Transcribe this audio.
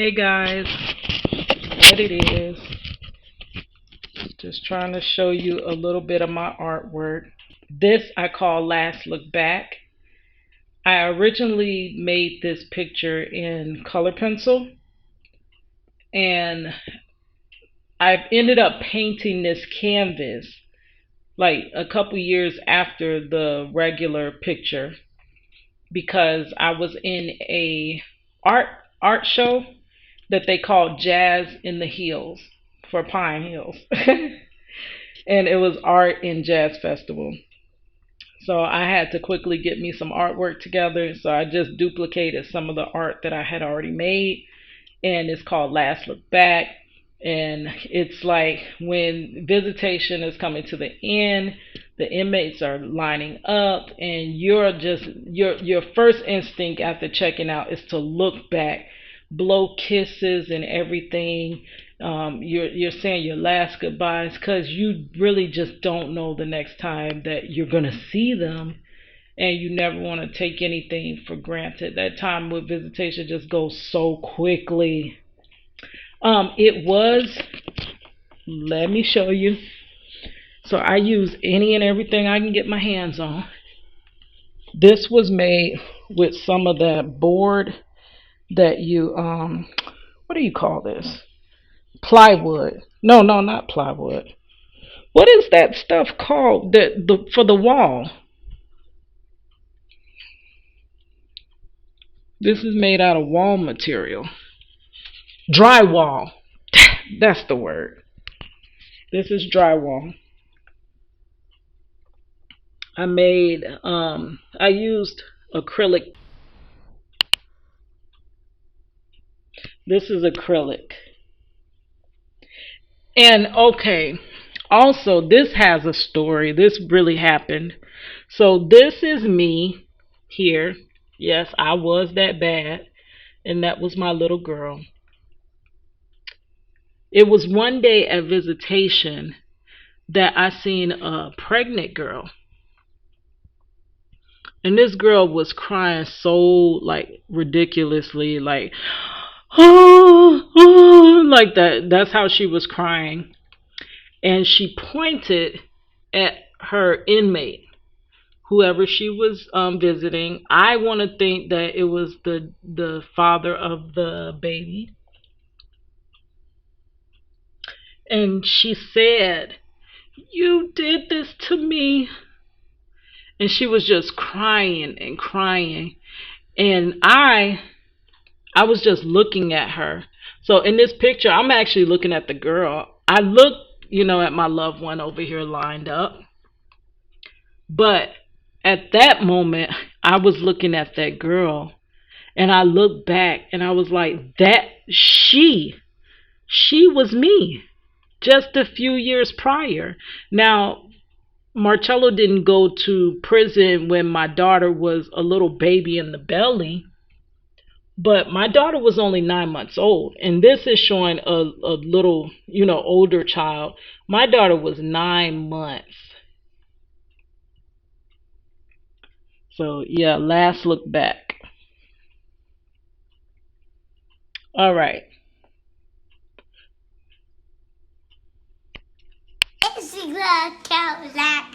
Hey guys, what it is, just trying to show you a little bit of my artwork. This I call Last Look Back. I originally made this picture in color pencil, and I've ended up painting this canvas like a couple years after the regular picture because I was in a art show that they called Jazz in the Hills for Pine Hills. And it was art and jazz festival. So I had to quickly get me some artwork together. So I just duplicated some of the art that I had already made, and it's called Last Look Back. And it's like when visitation is coming to the end, the inmates are lining up, and your first instinct after checking out is to look back, blow kisses and everything. You're saying your last goodbyes because you really just don't know the next time that you're gonna see them, and you never want to take anything for granted. That time with visitation just goes so quickly. It was, let me show you. So I use any and everything I can get my hands on. This was made with some of that board that you, what do you call this? Plywood. No, not plywood. What is that stuff called for the wall? This is made out of wall material. Drywall. That's the word. This is drywall. I used acrylic. This is acrylic. And okay, also this has a story. This really happened. So this is me here. Yes, I was that bad, and that was my little girl. It was one day at visitation that I seen a pregnant girl. And this girl was crying so like ridiculously, like like that. That's how she was crying. And she pointed at her inmate, whoever she was visiting. I want to think that it was the father of the baby. And she said, "You did this to me." And she was just crying and crying. And I was just looking at her. So in this picture, I'm actually looking at the girl. I look, at my loved one over here lined up. But at that moment, I was looking at that girl, and I looked back and I was like, she was me just a few years prior. Now, Marcello didn't go to prison when my daughter was a little baby in the belly, but my daughter was only 9 months old, and this is showing a little, older child. My daughter was 9 months. So yeah, last look back. All right. It's a good cat.